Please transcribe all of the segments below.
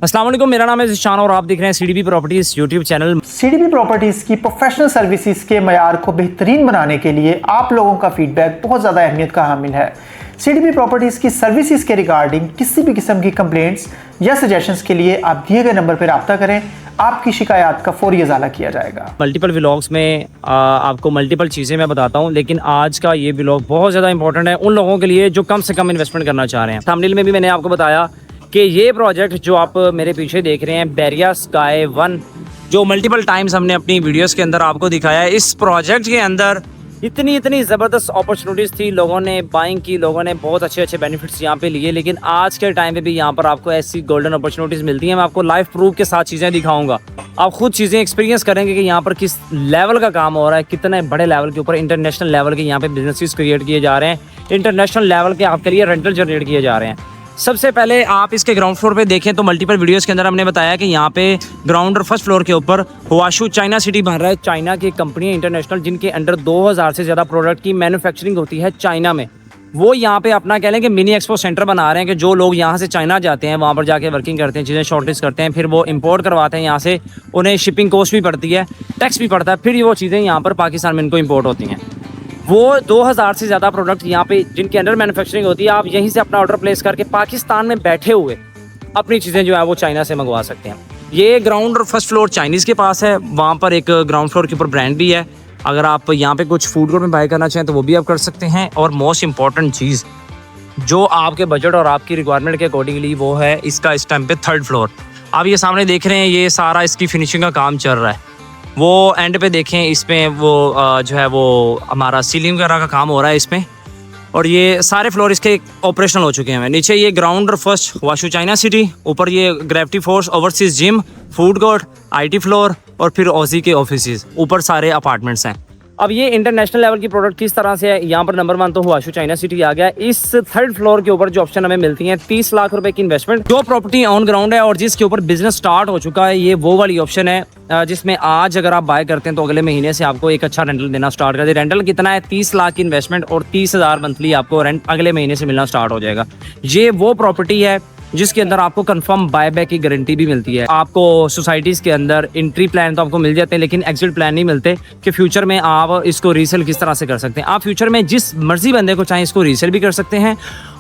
अस्सलाम वालेकुम, मेरा नाम है ज़िशान और आप देख रहे हैं CDP properties YouTube channel. CDP properties की प्रोफेशनल सर्विसेज के मयार को बेहतरीन बनाने के लिए आप लोगों का फीडबैक बहुत ज़्यादा अहमियत का हामिल है। सीडीपी प्रॉपर्टीज़ की सर्विसेज के रिगार्डिंग किसी भी किस्म की कंप्लेंट्स या सजेशंस के लिए आप दिए गए नंबर पर रब्ता करें, आपकी शिकायत का फौरी इजाला किया जाएगा। मल्टीपल व्लॉग्स में आपको मल्टीपल चीज़ें मैं बताता हूँ, लेकिन आज का ये व्लॉग बहुत ज़्यादा इंपॉर्टेंट है उन लोगों के लिए जो कम से कम इन्वेस्टमेंट करना चाह रहे हैं। थंबनेल में भी मैंने आपको बताया कि ये प्रोजेक्ट जो आप मेरे पीछे देख रहे हैं बैरिया स्काई 1, जो मल्टीपल टाइम्स हमने अपनी वीडियोस के अंदर आपको दिखाया है, इस प्रोजेक्ट के अंदर इतनी ज़बरदस्त अपॉर्चुनिटीज़ थी, लोगों ने बाइंग की, लोगों ने बहुत अच्छे बेनिफिट्स यहाँ पे लिए। लेकिन आज के टाइम पे भी यहाँ पर आपको ऐसी गोल्डन अपॉर्चुनिटीज़ मिलती हैं। मैं आपको लाइव प्रूफ के साथ चीज़ें दिखाऊंगा, आप खुद चीज़ें एक्सपीरियंस करेंगे कि यहाँ पर किस लेवल का काम हो रहा है, कितने बड़े लेवल के ऊपर इंटरनेशनल लेवल के यहाँ पे बिजनेसेस क्रिएट किए जा रहे हैं, इंटरनेशनल लेवल के आपके लिए रेंटल जनरेट किए जा रहे हैं। सबसे पहले आप इसके ग्राउंड फ्लोर पे देखें तो मल्टीपल वीडियोस के अंदर हमने बताया कि यहाँ पे ग्राउंड और फर्स्ट फ्लोर के ऊपर हुआशू चाइना सिटी बन रहा है। चाइना की कंपनी इंटरनेशनल जिनके अंडर 2000 से ज़्यादा प्रोडक्ट की मैन्युफैक्चरिंग होती है चाइना में, वो यहाँ पे अपना कह लें कि मिनी एक्सपो सेंटर बना रहे हैं कि जो लोग यहाँ से चाइना जाते हैं वहाँ पर जाके वर्किंग करते हैं, चीज़ें शॉर्टेज करते हैं, फिर वो इंपोर्ट करवाते हैं यहाँ से, उन्हें शिपिंग कॉस्ट भी पड़ती है, टैक्स भी पड़ता है, फिर वो चीज़ें यहाँ पर पाकिस्तान में इनको इम्पोर्ट होती हैं। वो 2000 से ज़्यादा प्रोडक्ट यहाँ पे जिनके अंडर मैन्युफैक्चरिंग होती है, आप यहीं से अपना ऑर्डर प्लेस करके पाकिस्तान में बैठे हुए अपनी चीज़ें जो है वो चाइना से मंगवा सकते हैं। ये ग्राउंड और फर्स्ट फ्लोर चाइनीज़ के पास है, वहाँ पर एक ग्राउंड फ्लोर के ऊपर ब्रांड भी है। अगर आप यहाँ पे कुछ फूड कोर्ट में बाय करना चाहें तो वो भी आप कर सकते हैं। और मोस्ट इंपॉर्टेंट चीज़ जो आपके बजट और आपकी रिक्वायरमेंट के अकॉर्डिंगली वो है इसका इस टाइम पे 3rd फ्लोर। आप ये सामने देख रहे हैं, ये सारा इसकी फिनिशिंग का काम चल रहा है। वो एंड पे देखें, इसमें वो जो है वो हमारा सीलिंग वगैरह का काम हो रहा है इसमें, और ये सारे फ्लोर इसके ऑपरेशनल हो चुके हैं। नीचे ये ग्राउंड और फर्स्ट हुआशू चाइना सिटी, ऊपर ये gravity force overseas gym, food court, IT floor और फिर ओजी के ऑफिसेज, ऊपर सारे अपार्टमेंट्स हैं। अब ये इंटरनेशनल लेवल की प्रोडक्ट किस तरह से है, यहाँ पर नंबर 1 तो हुआशू चाइना सिटी आ गया। इस 3rd फ्लोर के ऊपर जो ऑप्शन हमें मिलती हैं 30 लाख रुपए की इन्वेस्टमेंट, जो प्रॉपर्टी ऑन ग्राउंड है और जिसके ऊपर बिजनेस स्टार्ट हो चुका है, ये वो वाली ऑप्शन है जिसमें आज अगर आप बाय करते हैं तो अगले महीने से आपको एक अच्छा रेंटल देना स्टार्ट कर दे। रेंटल कितना है? 30 लाख की इन्वेस्टमेंट और 30,000 मंथली आपको रेंट अगले महीने से मिलना स्टार्ट हो जाएगा। ये वो प्रॉपर्टी है जिसके अंदर आपको कंफर्म बायबैक की गारंटी भी मिलती है। आपको सोसाइटीज़ के अंदर एंट्री प्लान तो आपको मिल जाते हैं, लेकिन एग्जिट प्लान नहीं मिलते कि फ्यूचर में आप इसको रीसेल किस तरह से कर सकते हैं। आप फ्यूचर में जिस मर्जी बंदे को चाहें इसको रीसेल भी कर सकते हैं,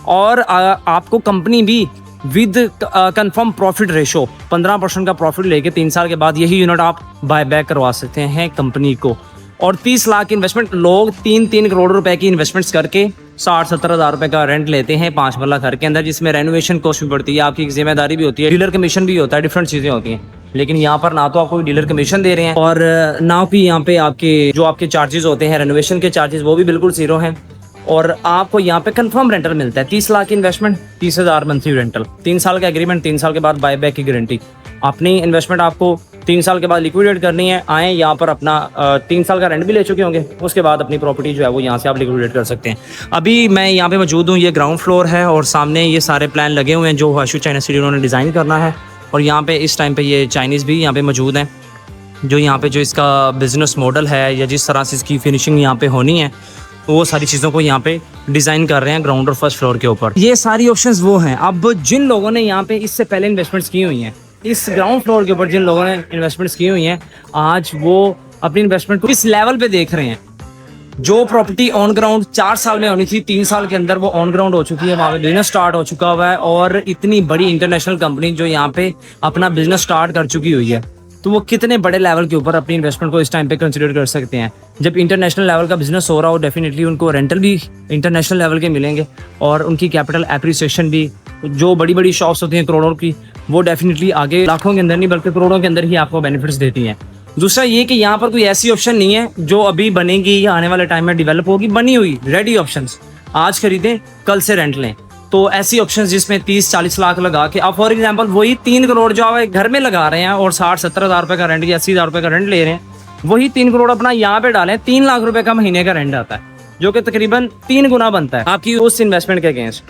और आपको कंपनी भी विद कंफर्म प्रॉफिट रेशो 15% का प्रॉफिट लेके 3 साल के बाद यही यूनिट आप बायबैक करवा सकते हैं कंपनी को। और 30 लाख की इन्वेस्टमेंट, लोग 3-3 करोड़ रुपए की इन्वेस्टमेंट्स करके 60-70 हज़ार रुपए का रेंट लेते हैं 5 मरला घर के अंदर, जिसमें रेनोवेशन कॉस्ट भी पड़ती है, आपकी एक जिम्मेदारी भी होती है, डीलर कमीशन भी होता है, डिफरेंट चीज़ें होती हैं। लेकिन यहाँ पर ना तो आपको डीलर कमीशन दे रहे हैं और ना भी यहाँ पे आपके जो आपके चार्जेस होते हैं रेनोवेशन के चार्जेस, वो भी बिल्कुल जीरो हैं। और आपको यहाँ पे कंफर्म रेंटल मिलता है। 30 लाख की इन्वेस्टमेंट, 30,000 मंथली रेंटल, 3 साल का एग्रीमेंट, 3 साल के बाद बायबैक की गारंटी। अपनी इन्वेस्टमेंट आपको 3 साल के बाद लिक्विडेट करनी है, आए यहाँ पर अपना 3 साल का रेंट भी ले चुके होंगे, उसके बाद अपनी प्रॉपर्टी जो है वो यहाँ से आप लिक्विडेट कर सकते हैं। अभी मैं यहाँ पे मौजूद हूँ, ये ग्राउंड फ्लोर है और सामने ये सारे प्लान लगे हुए हैं जो हुआशू चाइना सिटी उन्होंने डिज़ाइन करना है। और यहाँ पे इस टाइम पे ये चाइनीज़ भी यहाँ पे मौजूद हैं, जो यहाँ पे जो इसका बिज़नेस मॉडल है या जिस तरह से इसकी फिनिशिंग यहाँ पे होनी है, वो सारी चीज़ों को यहाँ पे डिज़ाइन कर रहे हैं ग्राउंड और फर्स्ट फ्लोर के ऊपर। ये सारी ऑप्शंस वो हैं। अब जिन लोगों ने यहाँ पे इससे पहले इन्वेस्टमेंट्स की हुई हैं, इस ग्राउंड फ्लोर के ऊपर जिन लोगों ने इन्वेस्टमेंट्स की हुई हैं, आज वो अपनी इन्वेस्टमेंट को इस लेवल पे देख रहे हैं। जो प्रॉपर्टी ऑन ग्राउंड 4 साल में होनी थी, 3 साल के अंदर वो ऑन ग्राउंड हो चुकी है, वहाँ पे बिजनेस स्टार्ट हो चुका हुआ है। और इतनी बड़ी इंटरनेशनल कंपनी जो यहाँ पे अपना बिजनेस स्टार्ट कर चुकी हुई है, तो वो कितने बड़े लेवल के ऊपर अपनी इन्वेस्टमेंट को इस टाइम पे कंसीडर कर सकते हैं। जब इंटरनेशनल लेवल का बिजनेस हो रहा हो, डेफिनेटली उनको रेंटल भी इंटरनेशनल लेवल के मिलेंगे और उनकी कैपिटल एप्रिसिएशन भी, जो बड़ी बड़ी शॉप्स होती हैं करोड़ों की, वो डेफिनेटली आगे लाखों के अंदर नहीं बल्कि करोड़ों के अंदर ही आपको बेनिफिट्स देती हैं। दूसरा ये कि यहाँ पर कोई ऐसी ऑप्शन नहीं है जो अभी बनेगी या आने वाले टाइम में डेवलप होगी, बनी हुई रेडी ऑप्शंस, आज खरीदें कल से रेंट लें। तो ऐसी ऑप्शंस जिसमें 30-40 लाख लगा के आप फॉर एग्जांपल वही 3 करोड़ जो आप घर में लगा रहे हैं और 60-70 हज़ार रुपये का रेंट या 80,000 रुपये का रेंट ले रहे हैं, वही 3 करोड़ अपना यहाँ पे डालें, 3 लाख रुपए का महीने का रेंट आता है, जो कि तकरीबन 3 गुना बनता है आपकी उस इन्वेस्टमेंट के अगेंस्ट।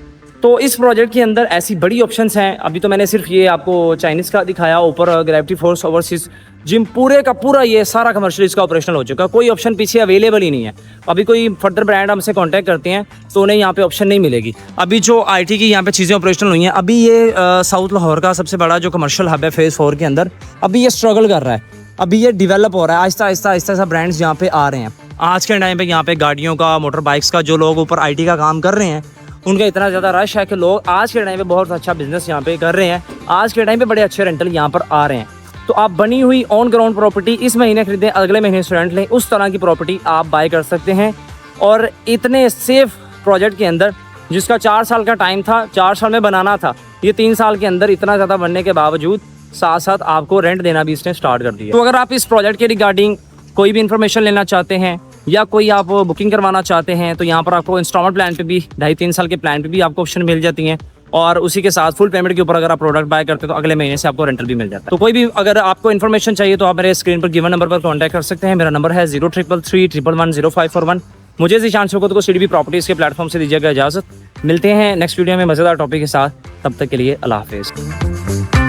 तो इस प्रोजेक्ट के अंदर ऐसी बड़ी ऑप्शंस हैं। अभी तो मैंने सिर्फ ये आपको चाइनीज़ का दिखाया, ऊपर ग्रेविटी फोर्स ओवरसीज जिम पूरे का पूरा ये सारा कमर्शियल इसका ऑपरेशनल हो चुका है, कोई ऑप्शन पीछे अवेलेबल ही नहीं है। अभी कोई फर्दर ब्रांड हमसे कांटेक्ट करते हैं तो उन्हें यहाँ पे ऑप्शन नहीं मिलेगी। अभी जो आईटी की यहाँ पे चीज़ें ऑपरेशनल हुई हैं, अभी ये साउथ लाहौर का सबसे बड़ा जो कमर्शियल हब है फेज़ 4 के अंदर, अभी ये स्ट्रगल कर रहा है, अभी ये डेवलप हो रहा है आहिस्ता आहिस्ता आहिस्ता ब्रांड्स यहाँ पे आ रहे हैं। आज के टाइम पे यहाँ पे गाड़ियों का, मोटर बाइक्स का, जो लोग ऊपर आईटी का काम कर रहे हैं उनका इतना ज़्यादा रश है कि लोग आज के टाइम पे बहुत अच्छा बिजनेस यहाँ पे कर रहे हैं। आज के टाइम पे बड़े अच्छे रेंटल यहाँ पर आ रहे हैं। तो आप बनी हुई ऑन ग्राउंड प्रॉपर्टी इस महीने खरीदें, अगले महीने स्टूडेंट लें, उस तरह की प्रॉपर्टी आप बाय कर सकते हैं। और इतने सेफ प्रोजेक्ट के अंदर जिसका 4 साल का टाइम था, 4 साल में बनाना था, ये 3 साल के अंदर इतना ज़्यादा बनने के बावजूद साथ साथ आपको रेंट देना भी इसने स्टार्ट कर दिया। तो अगर आप इस प्रोजेक्ट के रिगार्डिंग कोई भी इन्फॉर्मेशन लेना चाहते हैं या कोई आप बुकिंग करवाना चाहते हैं तो यहाँ पर आपको इंस्टॉलमेंट प्लान पे भी 2.5-3 साल के प्लान पे भी आपको ऑप्शन मिल जाती हैं। और उसी के साथ फुल पेमेंट के ऊपर अगर आप प्रोडक्ट बाय करते हैं तो अगले महीने से आपको रेंटल भी मिल जाता है। तो कोई भी अगर आपको इन्फॉर्मेशन चाहिए तो आप मेरे स्क्रीन पर गिवन नंबर पर कॉन्टैक्ट कर सकते हैं। मेरा नंबर है 0333110541। मुझे ज़ीशान शौकत को सीडीपी प्रॉपर्टीज़ के प्लेटफॉर्म से दीजिएगा इजाज़त। मिलते हैं नेक्स्ट वीडियो में मज़ेदार टॉपिक के साथ, तब तक के लिए अल्लाह हाफिज़।